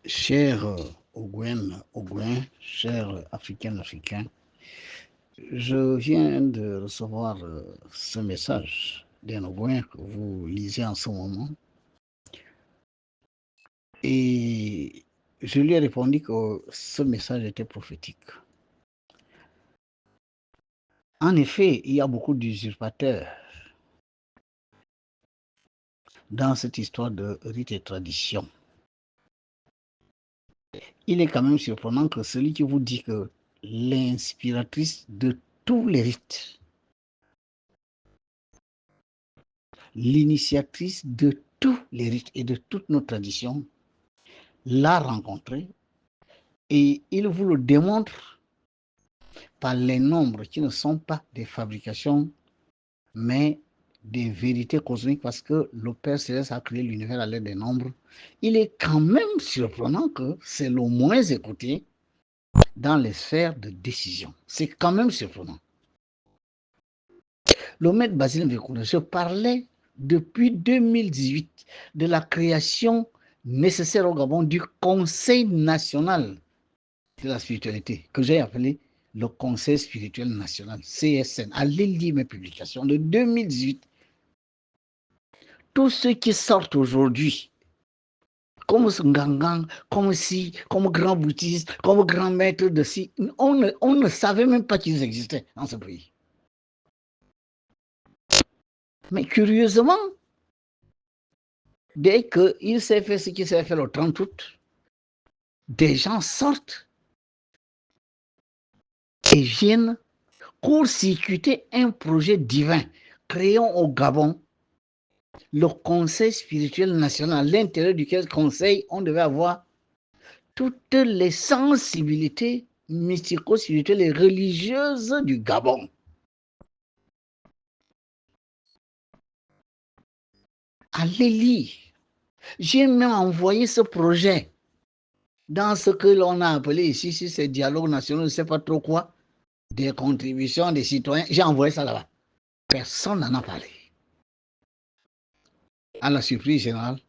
Chers Ougouin, chers Africains, je viens de recevoir ce message d'un Ougouin que vous lisez en ce moment. Et je lui ai répondu que ce message était prophétique. En effet, il y a beaucoup d'usurpateurs dans cette histoire de rites et traditions. Il est quand même surprenant que celui qui vous dit que l'inspiratrice de tous les rites, l'initiatrice de tous les rites et de toutes nos traditions, l'a rencontré et il vous le démontre par les nombres qui ne sont pas des fabrications, mais des vérités cosmiques parce que le Père Céleste a créé l'univers à l'aide des nombres. Il est quand même surprenant que c'est le moins écouté dans les sphères de décision. C'est quand même surprenant. Le maître Basile Mvekouné, je parlais depuis 2018 de la création nécessaire au Gabon du Conseil national de la spiritualité, que j'ai appelé le Conseil spirituel national, CSN, à l'île mes publications de 2018. Tous ceux qui sortent aujourd'hui, comme Ngangang, comme si, comme grand boutiste, comme grand maître de si, on ne savait même pas qu'ils existaient dans ce pays. Mais curieusement, dès qu'il s'est fait ce qu'il s'est fait le 30 août, des gens sortent et viennent court-circuiter un projet divin. Créons au Gabon le Conseil spirituel national, à l'intérieur duquel conseil, on devait avoir toutes les sensibilités mystico-spirituelles et religieuses du Gabon. Allez lire. J'ai même envoyé ce projet dans ce que l'on a appelé ici, si c'est dialogue national, je ne sais pas trop quoi, des contributions des citoyens. J'ai envoyé ça là-bas. Personne n'en a parlé. À la surprise générale,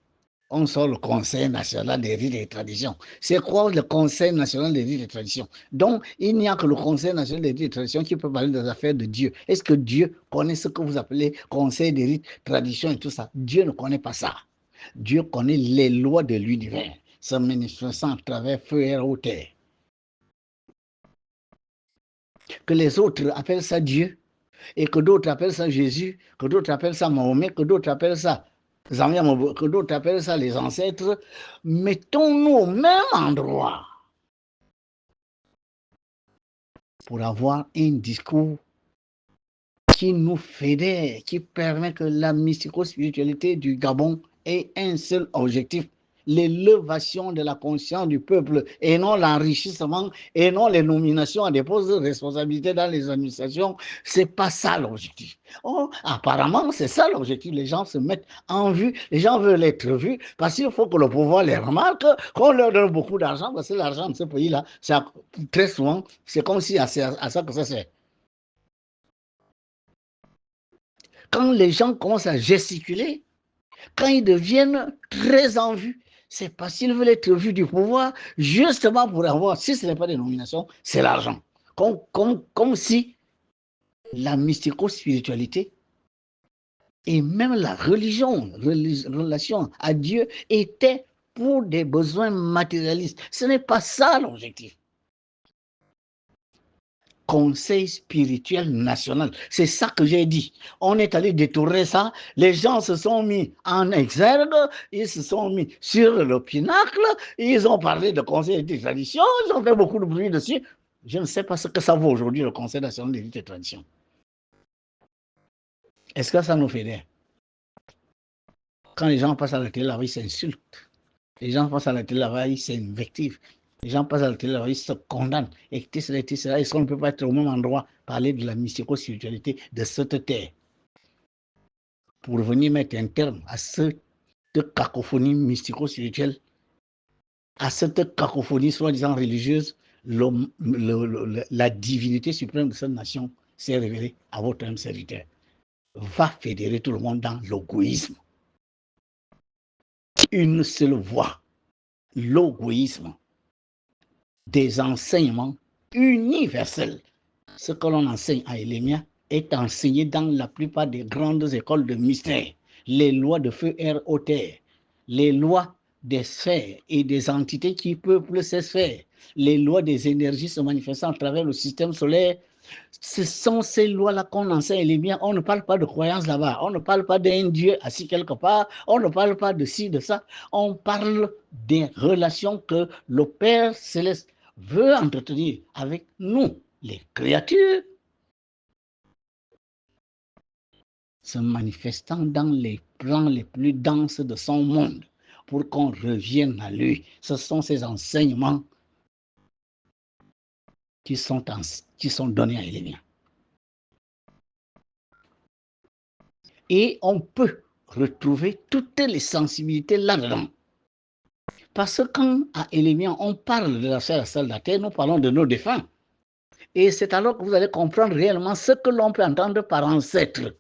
on sort le Conseil national des rites et traditions. C'est quoi le Conseil national des rites et traditions? Donc, il n'y a que le Conseil national des rites et traditions qui peut parler des affaires de Dieu. Est-ce que Dieu connaît ce que vous appelez Conseil des rites, traditions et tout ça? Dieu ne connaît pas ça. Dieu connaît les lois de l'univers, se manifestant à travers feu, air, eau, terre. Que les autres appellent ça Dieu, et que d'autres appellent ça Jésus, que d'autres appellent ça Mahomet, que d'autres appellent ça que d'autres appellent ça les ancêtres, mettons-nous au même endroit pour avoir un discours qui nous fédère, qui permet que la mystico-spiritualité du Gabon ait un seul objectif, l'élévation de la conscience du peuple et non l'enrichissement et non les nominations à des postes de responsabilité dans les administrations. C'est pas ça l'objectif. Oh, apparemment, c'est ça l'objectif. Les gens se mettent en vue, les gens veulent être vus parce qu'il faut que le pouvoir les remarque, qu'on leur donne beaucoup d'argent parce que l'argent de ce pays-là, très souvent, c'est comme si à ça que ça sert. Quand les gens commencent à gesticuler, quand ils deviennent très en vue, c'est parce qu'ils veulent être vus du pouvoir, justement pour avoir, si ce n'est pas des nominations, c'est l'argent. Comme si la mystico-spiritualité et même la relation à Dieu était pour des besoins matérialistes. Ce n'est pas ça l'objectif. Conseil spirituel national. C'est ça que j'ai dit. On est allé détourner ça. Les gens se sont mis en exergue, ils se sont mis sur le pinacle, ils ont parlé de conseil des traditions, ils ont fait beaucoup de bruit dessus. Je ne sais pas ce que ça vaut aujourd'hui, le Conseil national des rites et traditions. Est-ce que ça nous fédère? Quand les gens passent à la télé, là-bas, ils s'insultent. Les gens passent à la télé, là-bas, ils s'invectivent. Les gens passent à la télé, là-bas, ils se condamnent. Et est-ce qu'on ne peut pas être au même endroit, parler de la mystico-spiritualité de cette terre pour venir mettre un terme à cette cacophonie mystico-spirituelle, à cette cacophonie soi-disant religieuse? La divinité suprême de cette nation s'est révélée à votre âme serviteur. Va fédérer tout le monde dans l'égoïsme. Une seule voix. l'égoïsme des enseignements universels. Ce que l'on enseigne à Élémia est enseigné dans la plupart des grandes écoles de mystère. Les lois de feu, air, eau, terre, les lois des sphères et des entités qui peuplent ces sphères, les lois des énergies se manifestant à travers le système solaire. Ce sont ces lois-là qu'on enseigne les miens. On ne parle pas de croyances là-bas. On ne parle pas d'un Dieu assis quelque part. On ne parle pas de ci, de ça. On parle des relations que le Père Céleste veut entretenir avec nous, les créatures, se manifestant dans les plans les plus denses de son monde pour qu'on revienne à lui. Ce sont ces enseignements qui sont donnés à Élémia. Et on peut retrouver toutes les sensibilités là-dedans. Parce que quand à Élémia, on parle de la sphère astrale de la Terre, nous parlons de nos défunts. Et c'est alors que vous allez comprendre réellement ce que l'on peut entendre par ancêtre.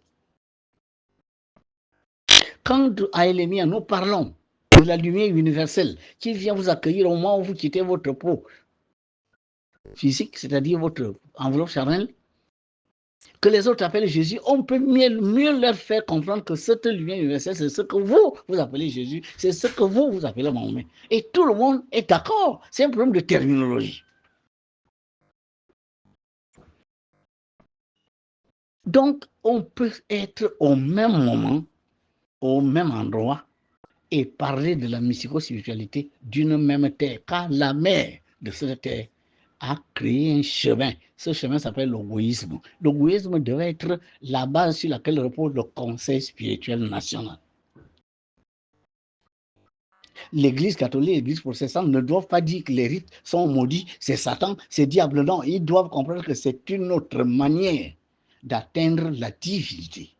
Quand à Élémia, nous parlons de la lumière universelle qui vient vous accueillir au moment où vous quittez votre peau physique, c'est-à-dire votre enveloppe charnelle, que les autres appellent Jésus, on peut mieux leur faire comprendre que cette lumière universelle, c'est ce que vous appelez Jésus, c'est ce que vous appelez Mahomet. Et tout le monde est d'accord. C'est un problème de terminologie. Donc, on peut être au même moment, au même endroit, et parler de la mystico-spiritualité d'une même terre, car la mère de cette terre a créé un chemin. Ce chemin s'appelle l'égoïsme. L'égoïsme devait être la base sur laquelle repose le Conseil spirituel national. L'Église catholique et l'Église protestante ne doivent pas dire que les rites sont maudits, c'est Satan, c'est diable. Non, ils doivent comprendre que c'est une autre manière d'atteindre la divinité.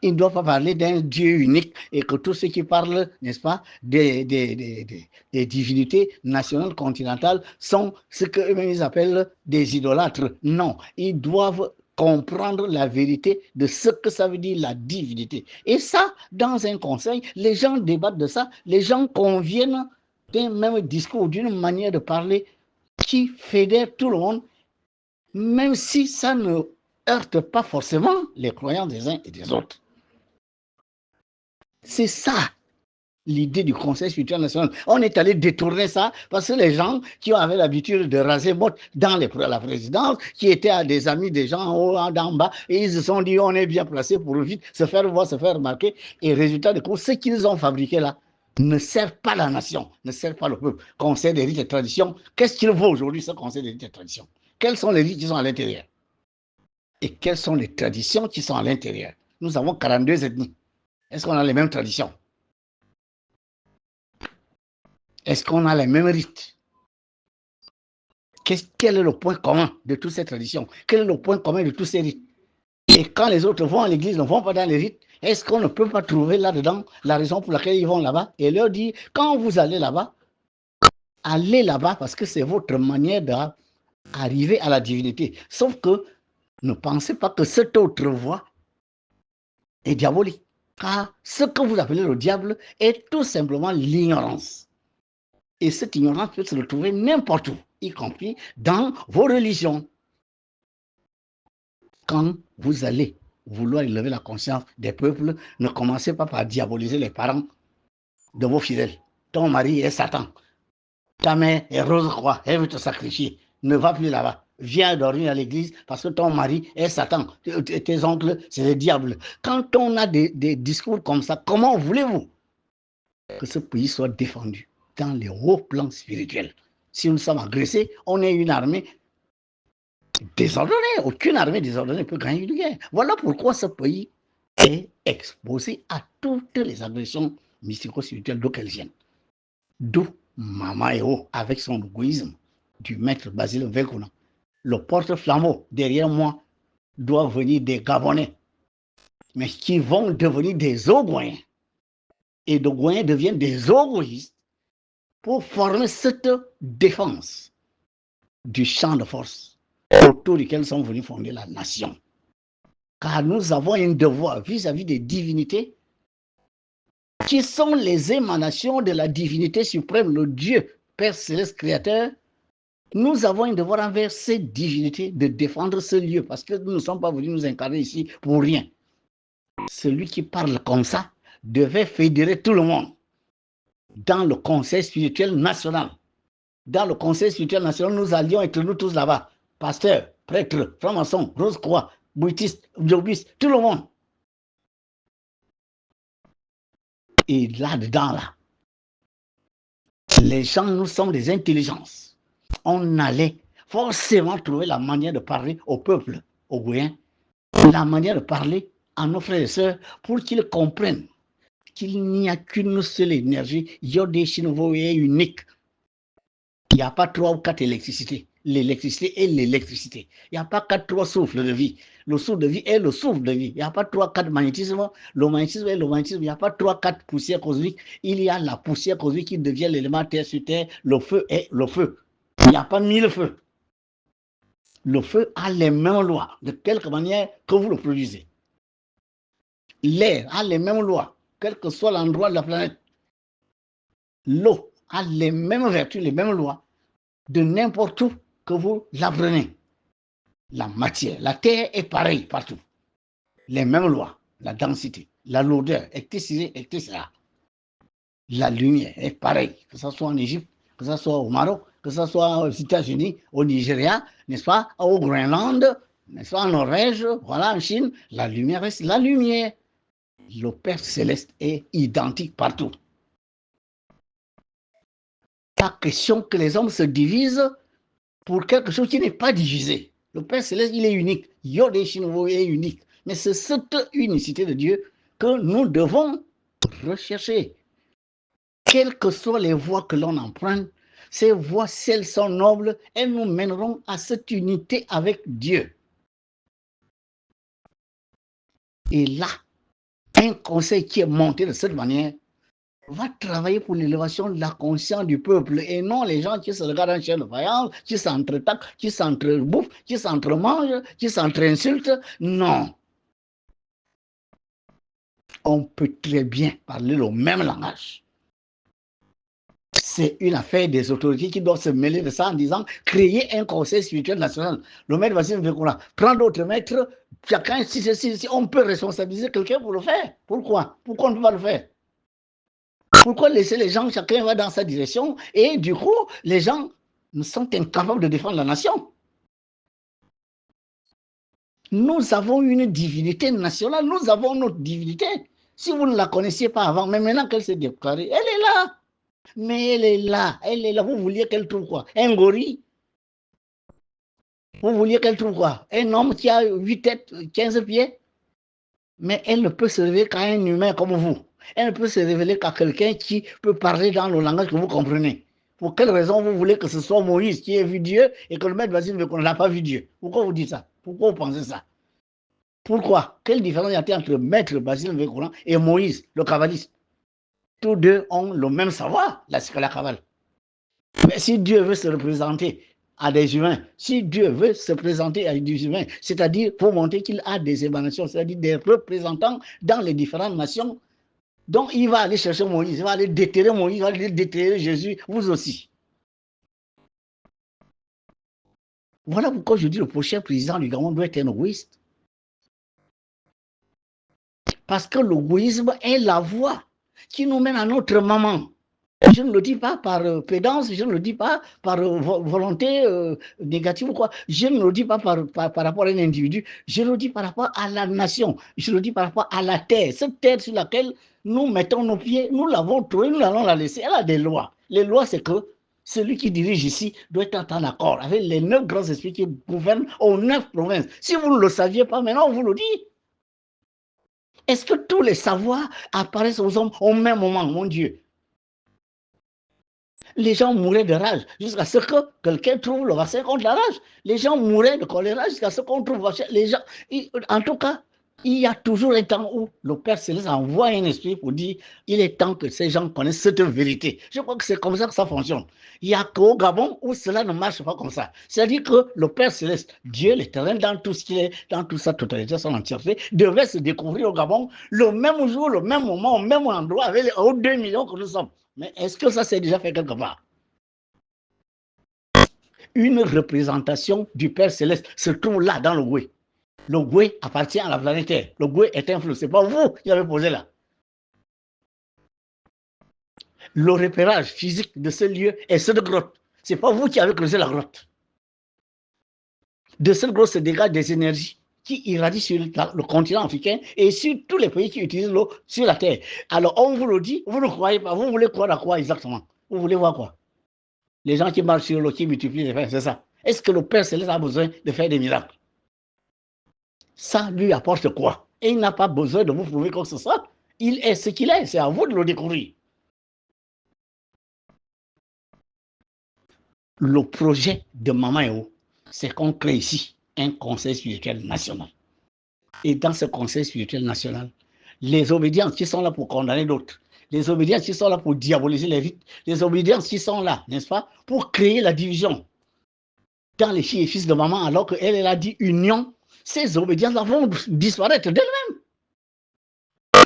Ils ne doivent pas parler d'un Dieu unique et que tous ceux qui parlent, n'est-ce pas, des divinités nationales, continentales, sont ce qu'eux-mêmes appellent des idolâtres. Non, ils doivent comprendre la vérité de ce que ça veut dire la divinité. Et ça, dans un conseil, les gens débattent de ça, les gens conviennent d'un même discours, d'une manière de parler qui fédère tout le monde, même si ça ne heurte pas forcément les croyants des uns et des autres. C'est ça l'idée du Conseil spirituel national. On est allé détourner ça parce que les gens qui avaient l'habitude de raser Mott dans la présidence, qui étaient des amis des gens en haut, en bas, et ils se sont dit on est bien placé pour vite se faire voir, se faire remarquer. Et résultat de course, ce qu'ils ont fabriqué là ne sert pas la nation, ne sert pas le peuple. Conseil des rites et traditions, qu'est-ce qu'il vaut aujourd'hui ce Conseil des rites et traditions? Quels sont les rites qui sont à l'intérieur? Et quelles sont les traditions qui sont à l'intérieur? Nous avons 42 ethnies. Est-ce qu'on a les mêmes traditions? Est-ce qu'on a les mêmes rites? Quel est le point commun de toutes ces traditions? Quel est le point commun de tous ces rites? Et quand les autres vont à l'église, ne vont pas dans les rites, est-ce qu'on ne peut pas trouver là-dedans la raison pour laquelle ils vont là-bas et leur dire, quand vous allez là-bas parce que c'est votre manière d'arriver à la divinité. Sauf que ne pensez pas que cette autre voie est diabolique. Car ce que vous appelez le diable est tout simplement l'ignorance. Et cette ignorance peut se retrouver n'importe où, y compris dans vos religions. Quand vous allez vouloir élever la conscience des peuples, ne commencez pas par diaboliser les parents de vos fidèles. Ton mari est Satan. Ta mère est Rose-Croix, elle veut te sacrifier. Ne va plus là-bas. Viens dormir à l'église parce que ton mari est Satan. Tes oncles, c'est les diables. Quand on a des discours comme ça, comment voulez-vous que ce pays soit défendu dans les hauts plans spirituels? Si nous sommes agressés, on est une armée désordonnée. Aucune armée désordonnée peut gagner une guerre. Voilà pourquoi ce pays est exposé à toutes les agressions mystico-spirituelles d'où qu'elles viennent. D'où Mama Eo, avec son égoïsme, du maître Basile Vekuna. Le porte-flambeau derrière moi doit venir des Gabonais, mais qui vont devenir des Ogoyens. Et les Ogoyens deviennent des Ogoïstes pour former cette défense du champ de force autour duquel sont venus fonder la nation. Car nous avons un devoir vis-à-vis des divinités qui sont les émanations de la divinité suprême, le Dieu, Père Céleste Créateur, nous avons un devoir envers cette divinité de défendre ce lieu parce que nous ne sommes pas venus nous incarner ici pour rien. Celui qui parle comme ça devait fédérer tout le monde dans le conseil spirituel national. Dans le conseil spirituel national, nous allions être nous tous là-bas. Pasteurs, prêtres, francs-maçons, Rose-Croix, bouddhistes, jobistes, tout le monde. Et là-dedans, là, les gens, nous sommes des intelligences. On allait forcément trouver la manière de parler au peuple, aux Goyens, la manière de parler à nos frères et sœurs pour qu'ils comprennent qu'il n'y a qu'une seule énergie, Yodé Shinovo est unique. Il n'y a pas 3 ou 4 électricités. L'électricité est l'électricité. Il n'y a pas 4, 3 souffles de vie. Le souffle de vie est le souffle de vie. Il n'y a pas 3, 4 magnétismes. Le magnétisme est le magnétisme. Il n'y a pas 3, 4 poussières cosmiques. Il y a la poussière cosmique qui devient l'élément terre sur terre. Le feu est le feu. Il n'y a pas 1000 feux. Le feu a les mêmes lois, de quelque manière que vous le produisez. L'air a les mêmes lois, quel que soit l'endroit de la planète. L'eau a les mêmes vertus, les mêmes lois, de n'importe où que vous l'apprenez. La matière, la terre est pareille partout. Les mêmes lois, la densité, la lourdeur, etc., etc. La lumière est pareille, que ce soit en Égypte, que ce soit au Maroc, que ce soit aux États-Unis, au Nigeria, n'est-ce pas, au Groenland, n'est-ce pas, en Norvège, voilà, en Chine, la lumière reste la lumière. Le Père Céleste est identique partout. Pas question que les hommes se divisent pour quelque chose qui n'est pas divisé. Le Père Céleste, il est unique. Yodé Shinovo est unique. Mais c'est cette unicité de Dieu que nous devons rechercher. Quelles que soient les voies que l'on emprunte, ces voies, si elles sont nobles, elles nous mèneront à cette unité avec Dieu. Et là, un conseil qui est monté de cette manière va travailler pour l'élévation de la conscience du peuple et non les gens qui se regardent en chair de faïence, qui s'entretapent, qui s'entrebouffent, qui s'entremangent, qui s'entre-insultent. Non. On peut très bien parler le même langage. C'est une affaire des autorités qui doivent se mêler de ça en disant créer un conseil spirituel national. Le maître Vasile Vekoula prend d'autres maîtres, chacun, si on peut responsabiliser quelqu'un pour le faire. Pourquoi? Pourquoi on ne peut pas le faire? Pourquoi laisser les gens, chacun va dans sa direction et du coup, les gens sont incapables de défendre la nation? Nous avons une divinité nationale, nous avons notre divinité. Si vous ne la connaissiez pas avant, mais maintenant qu'elle s'est déclarée, elle est là. Mais elle est là, elle est là. Vous vouliez qu'elle trouve quoi? Un gorille? Vous vouliez qu'elle trouve quoi? Un homme qui a 8 têtes, 15 pieds? Mais elle ne peut se révéler qu'à un humain comme vous. Elle ne peut se révéler qu'à quelqu'un qui peut parler dans le langage que vous comprenez. Pour quelle raison vous voulez que ce soit Moïse qui ait vu Dieu et que le maître Basile veut qu'on n'a pas vu Dieu? Pourquoi vous dites ça? Pourquoi vous pensez ça? Pourquoi? Quelle différence y a-t-il entre maître Basile Vekoula et Moïse, le kabbaliste? Tous deux ont le même savoir, la Kabbale. Mais si Dieu veut se représenter à des humains, si Dieu veut se présenter à des humains, c'est-à-dire pour montrer qu'il a des émanations, c'est-à-dire des représentants dans les différentes nations, donc il va aller chercher Moïse, il va aller déterrer Moïse, il va aller déterrer Jésus, vous aussi. Voilà pourquoi je dis le prochain président du Gabon doit être un égoïste. Parce que l'égoïsme est la voie qui nous mène à notre maman. Je ne le dis pas par pédance, je ne le dis pas par volonté négative ou quoi. Je ne le dis pas par rapport à un individu, je le dis par rapport à la nation, je le dis par rapport à la terre. Cette terre sur laquelle nous mettons nos pieds, nous l'avons trouvée, nous allons la laisser. Elle a des lois. Les lois, c'est que celui qui dirige ici doit être en accord avec les 9 grands esprits qui gouvernent aux 9 provinces. Si vous ne le saviez pas, maintenant on vous le dit. Est-ce que tous les savoirs apparaissent aux hommes au même moment, mon Dieu? Les gens mouraient de rage jusqu'à ce que quelqu'un trouve le vaccin contre la rage. Les gens mouraient de choléra jusqu'à ce qu'on trouve le vaccin. Les gens, en tout cas, Il y a toujours un temps où le Père Céleste envoie un esprit pour dire il est temps que ces gens connaissent cette vérité. Je crois que c'est comme ça que ça fonctionne. Il n'y a qu'au Gabon où cela ne marche pas comme ça. C'est-à-dire que le Père Céleste, Dieu l'éternel, dans tout ce qu'il est, dans toute sa totalité, son entièreté, devait se découvrir au Gabon le même jour, le même moment, au même endroit, avec les 2 millions que nous sommes. Mais est-ce que ça s'est déjà fait quelque part? Une représentation du Père Céleste se trouve là, dans le Goué. Le Goué appartient à la planète Terre. Le Goué est un flou. Ce n'est pas vous qui l'avez posé là. Le repérage physique de ce lieu est cette grotte. Ce n'est pas vous qui avez creusé la grotte. De cette grotte se dégagent des énergies qui irradient sur le continent africain et sur tous les pays qui utilisent l'eau sur la Terre. Alors, on vous le dit, vous ne croyez pas. Vous voulez croire à quoi exactement? Vous voulez voir quoi? Les gens qui marchent sur l'eau, qui multiplient les faits, c'est ça. Est-ce que le Père Céleste a besoin de faire des miracles? Ça lui apporte quoi? Et il n'a pas besoin de vous prouver quoi que ce soit. Il est ce qu'il est. C'est à vous de le découvrir. Le projet de Mama Eo, c'est qu'on crée ici un conseil spirituel national. Et dans ce conseil spirituel national, les obédiences qui sont là pour condamner d'autres, les obédiences qui sont là pour diaboliser les rites, les obédiences qui sont là, n'est-ce pas, pour créer la division dans les filles et fils de maman, alors qu'elle, elle a dit union, ces obédiences-là vont disparaître d'elles-mêmes.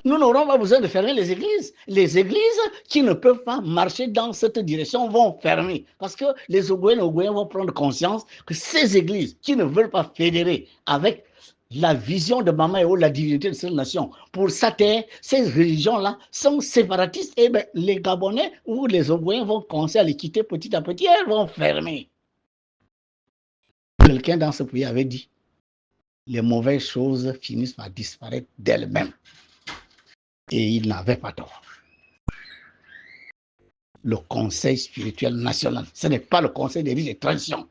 Nous n'aurons pas besoin de fermer les églises. Les églises qui ne peuvent pas marcher dans cette direction vont fermer. Parce que les Ogoyens vont prendre conscience que ces églises qui ne veulent pas fédérer avec la vision de Mama Eo, la divinité de cette nation, pour sa terre, ces religions-là sont séparatistes. Et bien, les Gabonais ou les Ogoyens vont commencer à les quitter petit à petit. Elles vont fermer. Quelqu'un dans ce pays avait dit, les mauvaises choses finissent par disparaître d'elles-mêmes. Et il n'avait pas tort. Le Conseil spirituel national. Ce n'est pas le Conseil des rites et traditions.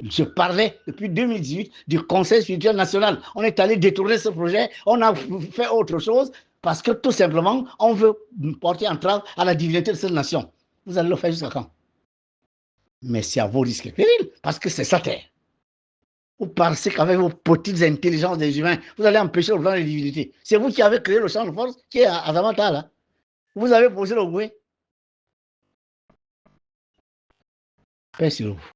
Je parlais depuis 2018 du Conseil spirituel national. On est allé détourner ce projet, on a fait autre chose parce que tout simplement, on veut porter entrave à la divinité de cette nation. Vous allez le faire jusqu'à quand? Mais c'est à vos risques et périls, parce que c'est sa terre. Vous pensez qu'avec vos petites intelligences des humains, vous allez empêcher le plan de divinité. C'est vous qui avez créé le champ de force qui est à Zamata, là. Vous avez posé le bouet. Paix sur vous.